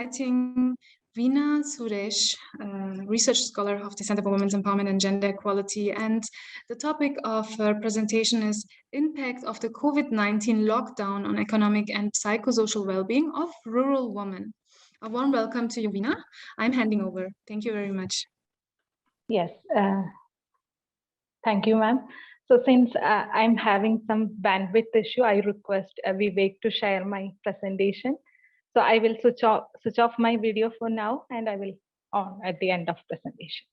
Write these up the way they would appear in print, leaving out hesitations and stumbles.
inviting Veena Suresh, research scholar of the Center for Women's Empowerment and Gender Equality. And the topic of her presentation is Impact of the COVID-19 Lockdown on Economic and Psychosocial Well-Being of Rural Women. A warm welcome to you, Veena. I'm handing over. Thank you very much. Yes, thank you, ma'am. So since I'm having some bandwidth issue, I request Vivek to share my presentation. So I will switch off my video for now, and I will on at the end of presentation.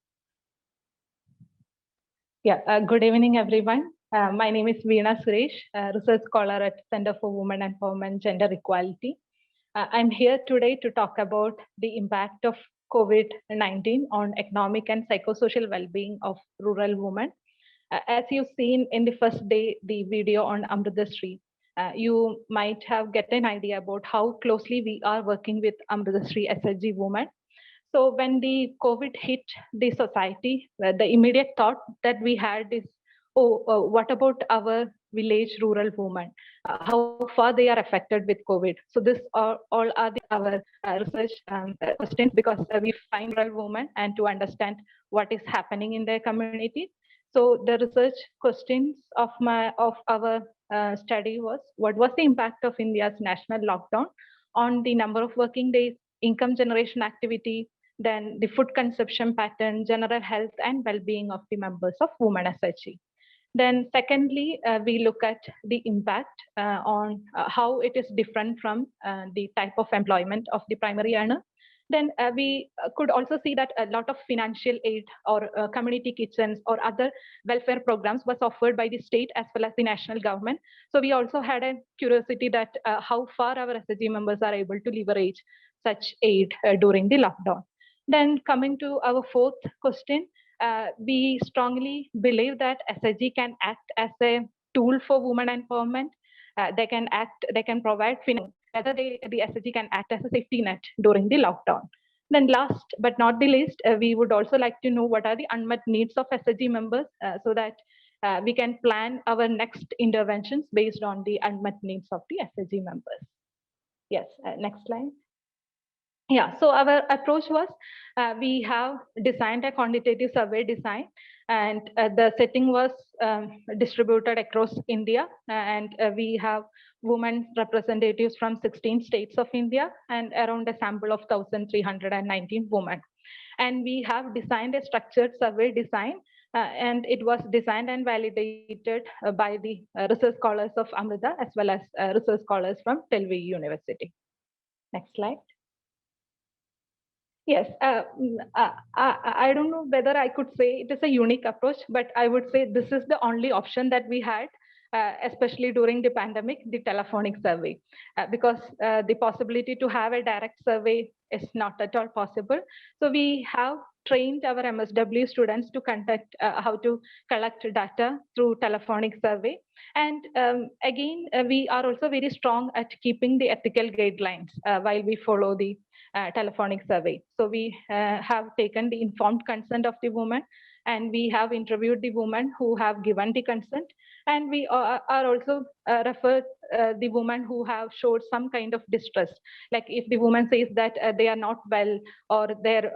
Yeah, good evening, everyone. My name is Veena Suresh, research scholar at Center for Women Empowerment, Gender Equality. I'm here today to talk about the impact of COVID-19 on economic and psychosocial well-being of rural women. As you've seen in the first day, the video on Amrita Vishwa, you might have get an idea about how closely we are working with Amrita Vishwa SHG women. So when the COVID hit the society, the immediate thought that we had is, what about our village rural women? How far they are affected with COVID? So this all are our research questions, because we find rural women and to understand what is happening in their community. So the research questions of our study was, what was the impact of India's national lockdown on the number of working days, income generation activity, then the food consumption pattern, general health and well-being of the members of Women SHG. Then secondly, we look at the impact on how it is different from the type of employment of the primary earner. Then we could also see that a lot of financial aid or community kitchens or other welfare programs was offered by the state as well as the national government. So we also had a curiosity that how far our SHG members are able to leverage such aid during the lockdown. Then coming to our fourth question, we strongly believe that SHG can act as a tool for women empowerment. They can provide finance, whether the SHG can act as a safety net during the lockdown. Then last but not the least, we would also like to know what are the unmet needs of SHG members so that we can plan our next interventions based on the unmet needs of the SHG members. Yes, next slide. Yeah, so our approach was, we have designed a quantitative survey design, and the setting was distributed across India, and we have women representatives from 16 states of India and around a sample of 1,319 women. And we have designed a structured survey design, and it was designed and validated by the research scholars of Amrita as well as research scholars from Delhi University. Next slide. Yes, I don't know whether I could say it is a unique approach, but I would say this is the only option that we had, especially during the pandemic, the telephonic survey, because the possibility to have a direct survey is not at all possible. So we have trained our MSW students to conduct how to collect data through telephonic survey. And again, we are also very strong at keeping the ethical guidelines while we follow the telephonic survey. So we have taken the informed consent of the woman, and we have interviewed the women who have given the consent, and we are also referred the women who have showed some kind of distress, like if the woman says that they are not well or their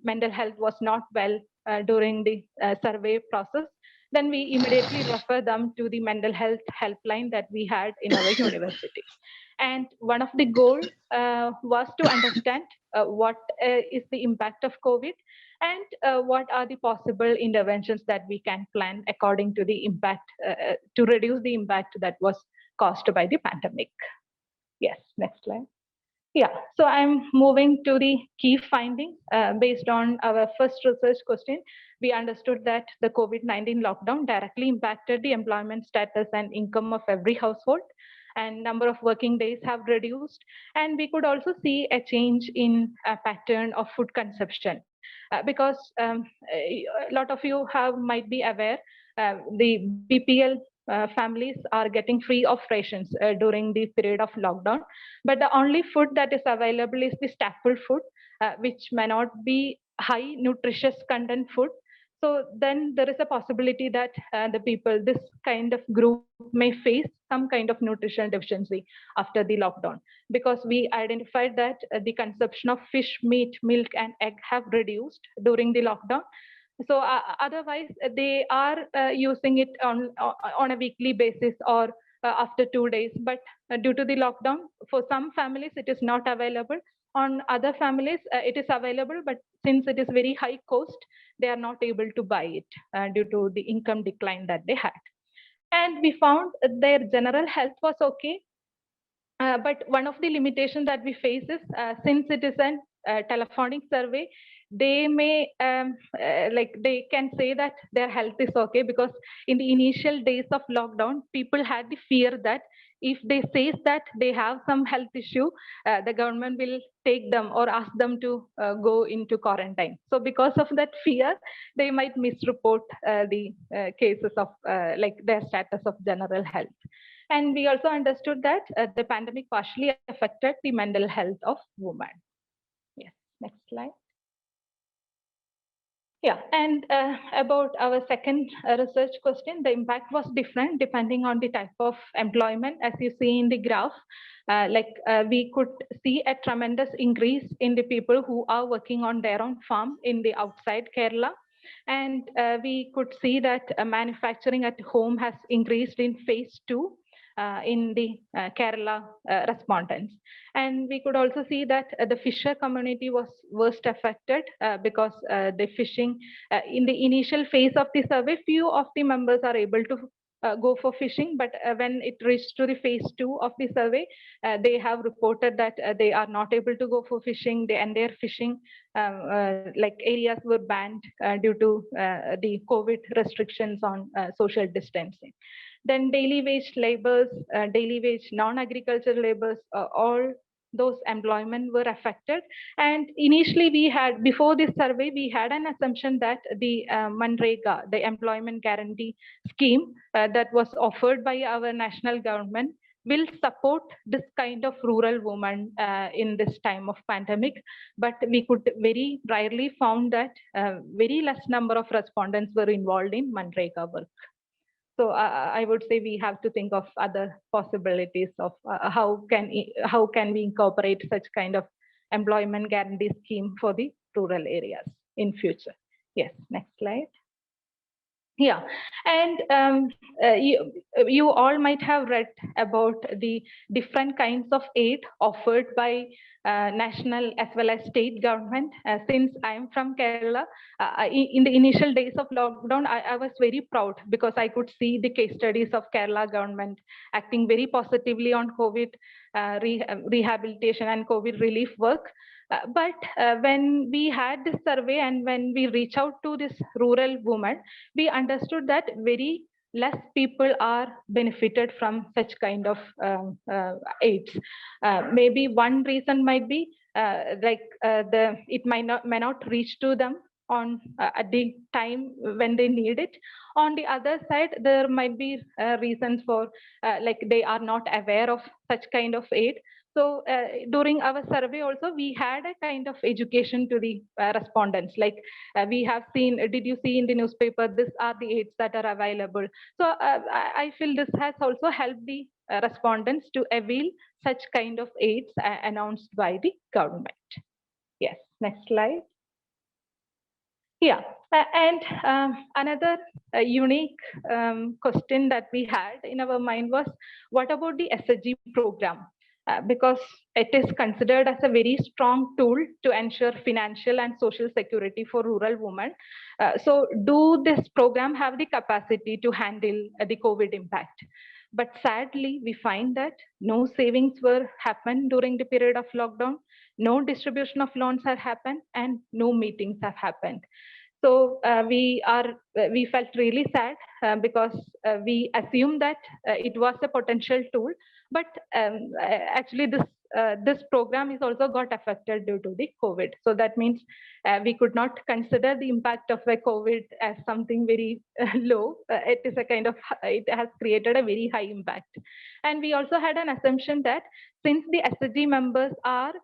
mental health was not well during the survey process, then we immediately refer them to the mental health helpline that we had in our university. And one of the goals was to understand what is the impact of COVID, and what are the possible interventions that we can plan according to the impact to reduce the impact that was caused by the pandemic. Yes, next slide. Yeah, so I'm moving to the key findings. Based on our first research question, we understood that the COVID-19 lockdown directly impacted the employment status and income of every household, and number of working days have reduced. And we could also see a change in a pattern of food consumption, because a lot of you might be aware, the BPL families are getting free of rations during the period of lockdown, but the only food that is available is the staple food, which may not be high nutritious content food. So then there is a possibility that this kind of group may face some kind of nutritional deficiency after the lockdown, because we identified that the consumption of fish, meat, milk, and egg have reduced during the lockdown. So otherwise, they are using it on a weekly basis or after 2 days. But due to the lockdown, for some families, it is not available. On other families, it is available, but since it is very high cost, they are not able to buy it due to the income decline that they had. And we found their general health was okay. But one of the limitations that we face is since it is a telephonic survey, they may they can say that their health is okay, because in the initial days of lockdown, people had the fear that if they say that they have some health issue, the government will take them or ask them to go into quarantine. So because of that fear, they might misreport the cases of their status of general health. And we also understood that the pandemic partially affected the mental health of women. Yes, next slide. Yeah, and about our second research question, the impact was different depending on the type of employment. As you see in the graph, we could see a tremendous increase in the people who are working on their own farm in the outside Kerala. And we could see that manufacturing at home has increased in phase 2. In the Kerala respondents. And we could also see that the fisher community was worst affected because the fishing in the initial phase of the survey, few of the members are able to go for fishing, but when it reached to the phase 2 of the survey, they have reported that they are not able to go for fishing, and their fishing areas were banned due to the COVID restrictions on social distancing. Then daily wage laborers, daily wage non-agricultural laborers, all those employment were affected. And initially we had, before this survey, we had an assumption that the Manrega, the employment guarantee scheme that was offered by our national government, will support this kind of rural women in this time of pandemic. But we could very rarely found that very less number of respondents were involved in Manrega work. So I would say we have to think of other possibilities of how can we incorporate such kind of employment guarantee scheme for the rural areas in future. Yes, next slide. Yeah, and you all might have read about the different kinds of aid offered by national as well as state government. Since I am from Kerala, in the initial days of lockdown, I was very proud because I could see the case studies of Kerala government acting very positively on COVID rehabilitation and COVID relief work. But when we had this survey and when we reach out to this rural woman, we understood that very less people are benefited from such kind of aids. Maybe one reason might be it may not reach to them on at the time when they need it. On the other side, there might be reasons for they are not aware of such kind of aid. So during our survey also, we had a kind of education to the respondents. We have seen, did you see in the newspaper, these are the aids that are available. So I feel this has also helped the respondents to avail such kind of aids announced by the government. Yes, next slide. Yeah, and another unique question that we had in our mind was, what about the SHG program? Because it is considered as a very strong tool to ensure financial and social security for rural women. So do this program have the capacity to handle the COVID impact? But sadly, we find that no savings were happened during the period of lockdown, no distribution of loans have happened, and no meetings have happened. So we felt really sad because we assumed that it was a potential tool, but actually this program is also got affected due to the COVID. So that means we could not consider the impact of the COVID as something very low. It is a kind of, it has created a very high impact. And we also had an assumption that since the SHG members are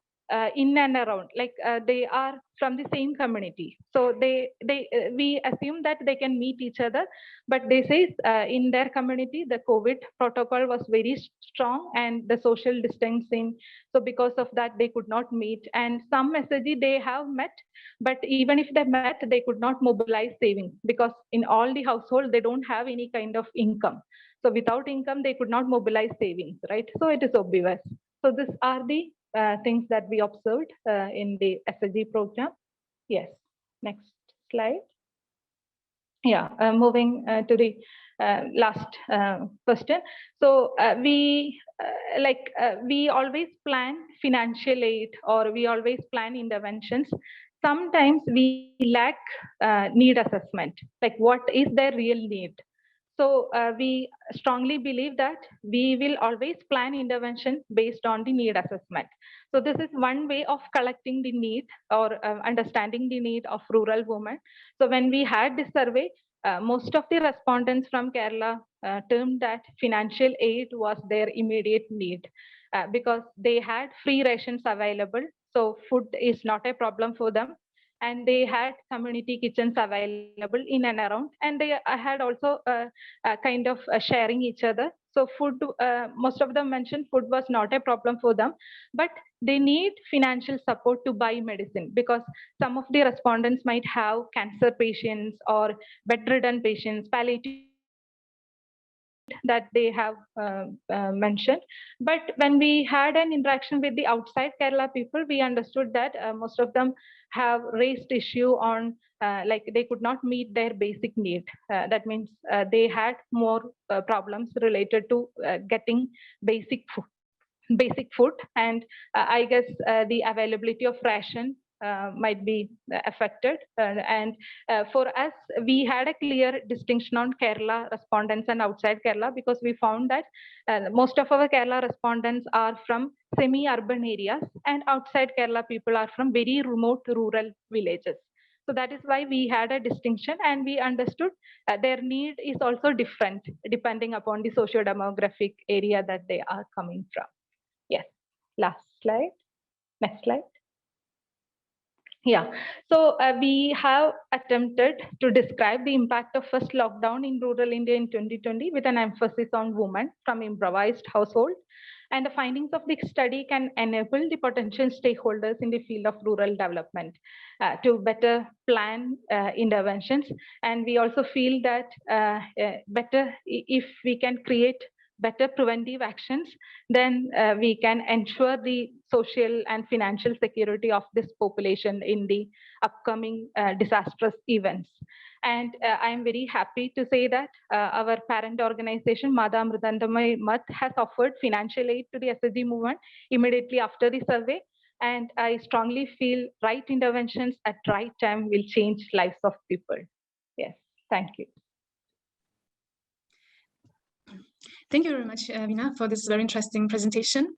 in and around, like they are from the same community. So we assume that they can meet each other, but they say in their community, the COVID protocol was very strong and the social distancing. So because of that, they could not meet. And some SHG they have met, but even if they met, they could not mobilize savings because in all the household, they don't have any kind of income. So without income, they could not mobilize savings, right? So it is obvious. So these are the things that we observed in the SHG program. Yes, next slide. Yeah, moving to the last question. So we always plan financial aid, or we always plan interventions. Sometimes we lack need assessment, like what is their real need. So we strongly believe that we will always plan intervention based on the need assessment. So this is one way of collecting the need or understanding the need of rural women. So when we had this survey, most of the respondents from Kerala termed that financial aid was their immediate need because they had free rations available. So food is not a problem for them. And they had community kitchens available in and around, and they had also kind of sharing each other. So food, most of them mentioned food was not a problem for them, but they need financial support to buy medicine because some of the respondents might have cancer patients or bedridden patients, palliative that they have mentioned. But when we had an interaction with the outside Kerala people, we understood that most of them have raised issue on like they could not meet their basic need. That means they had more problems related to getting basic food, and I guess the availability of ration might be affected. And for us, we had a clear distinction on Kerala respondents and outside Kerala because we found that most of our Kerala respondents are from semi-urban areas, and outside Kerala people are from very remote rural villages. So that is why we had a distinction, and we understood their need is also different depending upon the socio-demographic area that they are coming from. Yes, last slide. Next slide. Yeah, so we have attempted to describe the impact of first lockdown in rural India in 2020 with an emphasis on women from improvised households. And the findings of the study can enable the potential stakeholders in the field of rural development to better plan interventions. And we also feel that better if we can create better preventive actions, then we can ensure the social and financial security of this population in the upcoming disastrous events. And I am very happy to say that our parent organization, Mada Amritandamai Math, has offered financial aid to the SHG movement immediately after the survey. And I strongly feel right interventions at right time will change lives of people. Yes, thank you. Thank you very much, Veena, for this very interesting presentation.